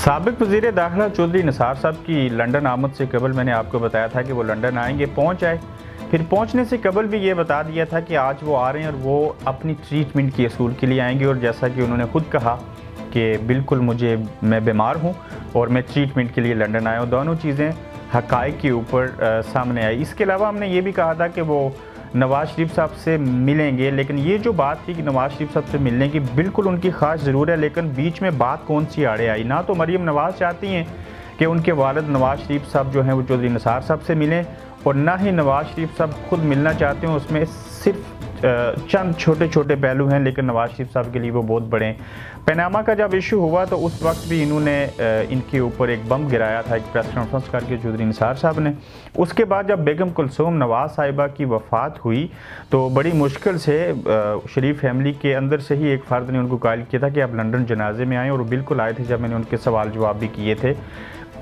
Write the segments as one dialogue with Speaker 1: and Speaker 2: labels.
Speaker 1: साबिक वज़ीर दाखिला चौधरी निसार साहब की लंदन आमद से कबल मैंने आपको बताया था कि वो लंदन आएंगे, पहुंच आए। फिर पहुंचने से कबल भी ये बता दिया था कि आज वो आ रहे हैं और वो अपनी ट्रीटमेंट के असूल के लिए आएंगे। और जैसा कि उन्होंने ख़ुद कहा कि बिल्कुल मैं बीमार हूँ और मैं ट्रीटमेंट के लिए लंदन आया हूँ। दोनों चीज़ें हक़ाइक़ के ऊपर सामने आई। इसके अलावा हमने ये भी कहा था कि वो नवाज़ शरीफ साहब से मिलेंगे, लेकिन ये जो बात थी कि नवाज़ शरीफ साहब से मिलने की बिल्कुल उनकी ख्वाहिश ज़रूर है, लेकिन बीच में बात कौन सी आड़े आई। ना तो मरीम नवाज़ चाहती हैं कि उनके वालिद नवाज़ शरीफ साहब जो हैं वो चौधरी निसार साहब से मिलें, और ना ही नवाज़ शरीफ साहब खुद मिलना चाहते हैं। उसमें सिर्फ चंद छोटे छोटे पहलू हैं, लेकिन नवाज़ शरीफ साहब के लिए वो बहुत बड़े हैं। पनामा का जब इशू हुआ तो उस वक्त भी इन्होंने इनके ऊपर एक बम गिराया था, एक प्रेस कॉन्फ्रेंस करके चौधरी निसार साहब ने। उसके बाद जब बेगम कुलसूम नवाज़ साहिबा की वफ़ात हुई तो बड़ी मुश्किल से शरीफ फैमिली के अंदर से ही एक फ़र्द ने उनको कॉल किया था कि आप लंदन जनाजे में आएँ, और बिल्कुल आए थे जब मैंने उनके सवाल जवाब भी किए थे।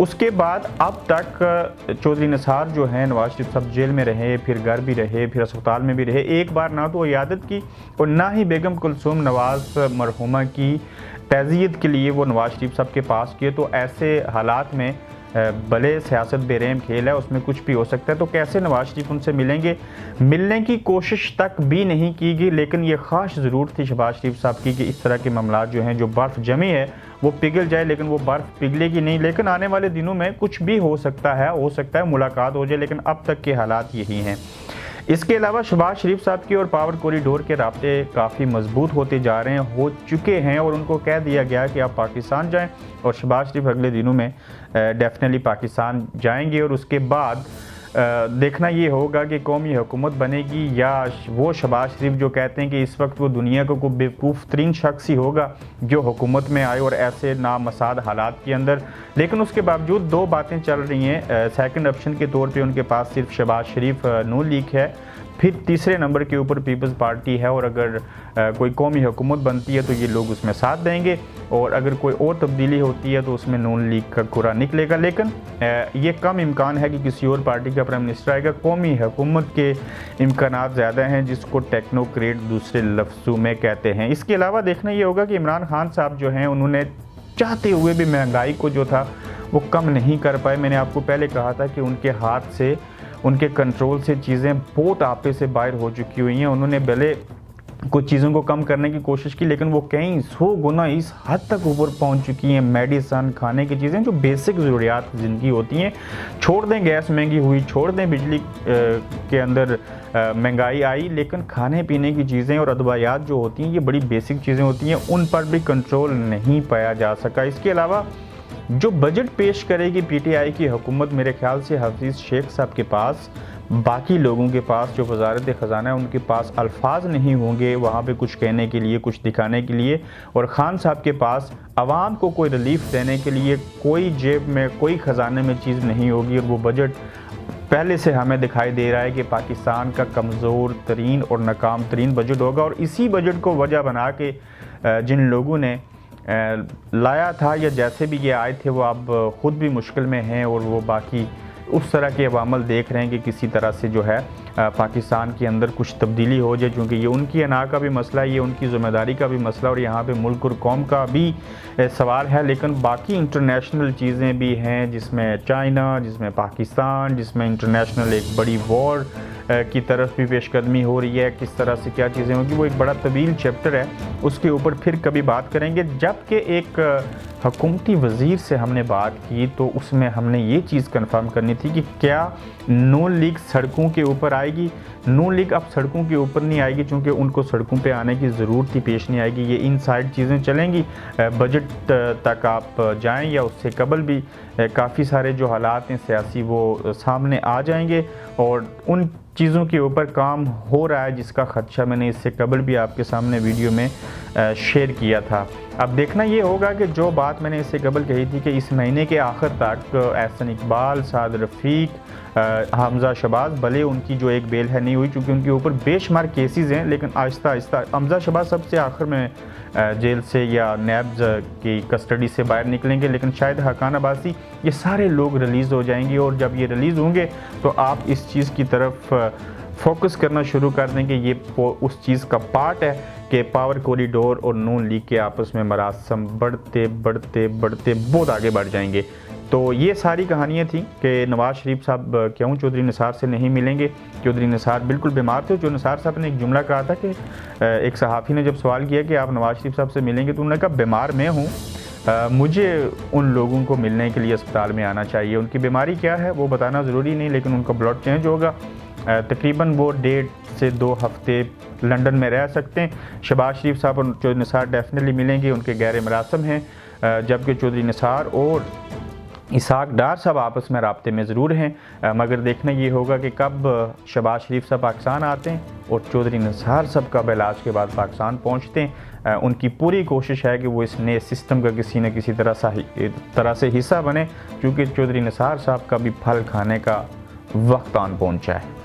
Speaker 1: उसके बाद अब तक चौधरी निसार जो हैं नवाज़ शरीफ साहब जेल में रहे, फिर घर भी रहे, फिर अस्पताल में भी रहे। एक बार ना तो इयादत की और ना ही बेगम कुलसूम नवाज़ मरहुमा की तज़ियत के लिए वो नवाज़ शरीफ साहब के पास किए। तो ऐसे हालात में भले सियासत बेरहम खेल है, उसमें कुछ भी हो सकता है, तो कैसे नवाज़ शरीफ उनसे मिलेंगे। मिलने की कोशिश तक भी नहीं की गई, लेकिन ये ख्वाहिश ज़रूर थी शहबाज शरीफ साहब की कि इस तरह के मामला जो हैं, जो बर्फ़ जमी है वो पिघल जाए, लेकिन वो बर्फ़ पिघलेगी नहीं। लेकिन आने वाले दिनों में कुछ भी हो सकता है मुलाकात हो जाए, लेकिन अब तक के हालात यही हैं। इसके अलावा शहबाज शरीफ साहब की और पावर कॉरिडोर के राब्ते काफ़ी मजबूत होते जा रहे हैं, हो चुके हैं, और उनको कह दिया गया कि आप पाकिस्तान जाएं, और शहबाज शरीफ अगले दिनों में डेफिनेटली पाकिस्तान जाएंगे। और उसके बाद देखना ये होगा कि कौमी हुकूमत बनेगी या वो शहबाज शरीफ जो कहते हैं कि इस वक्त वो दुनिया को बेवकूफ़ तरीन शख्स ही होगा जो हुकूमत में आए और ऐसे नामसाद हालात के अंदर। लेकिन उसके बावजूद दो बातें चल रही हैं। सेकंड ऑप्शन के तौर पे उनके पास सिर्फ शहबाज शरीफ नून लीग है, फिर तीसरे नंबर के ऊपर पीपल्स पार्टी है, और अगर कोई कौमी हुकूमत बनती है तो ये लोग उसमें साथ देंगे, और अगर कोई और तब्दीली होती है तो उसमें नून लीग का कुरा निकलेगा। लेकिन ये कम इम्कान है कि किसी और पार्टी का प्राइम मिनिस्टर आएगा। कौमी हुकूमत के इम्कानात ज़्यादा हैं, जिसको टेक्नोक्रेट दूसरे लफ्ज़ों में कहते हैं। इसके अलावा देखना ये होगा कि इमरान खान साहब जो हैं उन्होंने चाहते हुए भी महंगाई को जो था वो कम नहीं कर पाए। मैंने आपको पहले कहा था कि उनके हाथ से, उनके कंट्रोल से चीज़ें बहुत आपे से बाहर हो चुकी हुई हैं। उन्होंने भले कुछ चीज़ों को कम करने की कोशिश की, लेकिन वो कई 100 गुना इस हद तक ऊपर पहुंच चुकी हैं। मेडिसन, खाने की चीज़ें, जो बेसिक ज़रूरियात ज़िंदगी होती हैं, छोड़ दें गैस महंगी हुई, छोड़ दें बिजली के अंदर महंगाई आई, लेकिन खाने पीने की चीज़ें और अदवायात जो होती हैं, ये बड़ी बेसिक चीज़ें होती हैं, उन पर भी कंट्रोल नहीं पाया जा सका। इसके अलावा जो बजट पेश करेगी पीटीआई की हुकूमत, मेरे ख्याल से हफीज़ शेख साहब के पास, बाकी लोगों के पास जो वज़ारत ख़ज़ाना है उनके पास अल्फाज नहीं होंगे वहाँ पे कुछ कहने के लिए, कुछ दिखाने के लिए, और ख़ान साहब के पास आवाम को कोई रिलीफ देने के लिए कोई जेब में, कोई ख़जाने में चीज़ नहीं होगी। और वो बजट पहले से हमें दिखाई दे रहा है कि पाकिस्तान का कमज़ोर तरीन और नाकाम तरीन बजट होगा। और इसी बजट को वजह बना के जिन लोगों ने लाया था, या जैसे भी ये आए थे, वो अब ख़ुद भी मुश्किल में हैं, और वो बाकी उस तरह के अवामल देख रहे हैं कि किसी तरह से जो है पाकिस्तान के अंदर कुछ तब्दीली हो जाए, क्योंकि ये उनकी अना का भी मसला है, ये उनकी ज़िम्मेदारी का भी मसला, और यहाँ पे मुल्क और कौम का भी सवाल है। लेकिन बाकी इंटरनेशनल चीज़ें भी हैं, जिसमें चाइना, जिसमें पाकिस्तान, जिसमें इंटरनेशनल एक बड़ी वॉर की तरफ भी पेशकदमी हो रही है। किस तरह से क्या चीज़ें होंगी वो एक बड़ा तवील चैप्टर है, उसके ऊपर फिर कभी बात करेंगे। जबकि एक हुकूमती वज़ीर से हमने बात की तो उसमें हमने ये चीज़ कंफर्म करनी थी कि क्या नून लीग सड़कों के ऊपर आएगी। नून लीग अब सड़कों के ऊपर नहीं आएगी, क्योंकि उनको सड़कों पे आने की ज़रूरत ही पेश नहीं आएगी। ये इनसाइड चीज़ें चलेंगी। बजट तक आप जाएं या उससे कबल भी काफ़ी सारे जो हालात हैं सियासी वो सामने आ जाएंगे, और उन चीज़ों के ऊपर काम हो रहा है जिसका ख़दशा मैंने इससे कबल भी आपके सामने वीडियो में शेयर किया था। अब देखना ये होगा कि जो बात मैंने इससे कबल कही थी कि इस महीने के आखिर तक एहसन इकबाल, साद रफ़ीक, हमज़ा शहबाज, भले उनकी जो एक बेल है नहीं हुई क्योंकि उनके ऊपर बेशुमार केसेस हैं, लेकिन आहिस्ता आहिस्ता हमज़ा शहबाज सबसे आखिर में जेल से या नैब्स की कस्टडी से बाहर निकलेंगे, लेकिन शायद हकान अब्बासी, ये सारे लोग रिलीज़ हो जाएंगे। और जब ये रिलीज़ होंगे तो आप इस चीज़ की तरफ फोकस करना शुरू कर दें कि ये उस चीज़ का पार्ट है कि पावर कॉरिडोर और नून लीग के आपस में मरासम बढ़ते बढ़ते बढ़ते बहुत आगे बढ़ जाएंगे। तो ये सारी कहानियाँ थी कि नवाज़ शरीफ साहब क्यों चौधरी निसार से नहीं मिलेंगे। चौधरी निसार बिल्कुल बीमार थे। जो निसार साहब ने एक जुमला कहा था कि एक सहाफ़ी ने जब सवाल किया कि आप नवाज़ शरीफ साहब से मिलेंगे, तो उन्होंने कहा बीमार मैं हूँ, मुझे उन लोगों को मिलने के लिए अस्पताल में आना चाहिए। उनकी बीमारी क्या है वो बताना ज़रूरी नहीं, लेकिन उनका ब्लड चेंज होगा। तकरीबन वो 1.5 से 2 हफ्ते लंदन में रह सकते हैं। शहबाज शरीफ साहब और चौधरी निसार डेफिनेटली मिलेंगे, उनके गैर मरासम हैं, जबकि चौधरी निसार और इसहाक डार साहब आपस में राब्ते में ज़रूर हैं। मगर देखना ये होगा कि कब शहबाज शरीफ साहब पाकिस्तान आते हैं और चौधरी निसार साहब कब इलाज के बाद पाकिस्तान पहुँचते हैं। उनकी पूरी कोशिश है कि वो इस नए सिस्टम का किसी न किसी तरह से हिस्सा बने, क्योंकि चौधरी निसार साहब का भी फल खाने का वक्त आन पहुँचा है।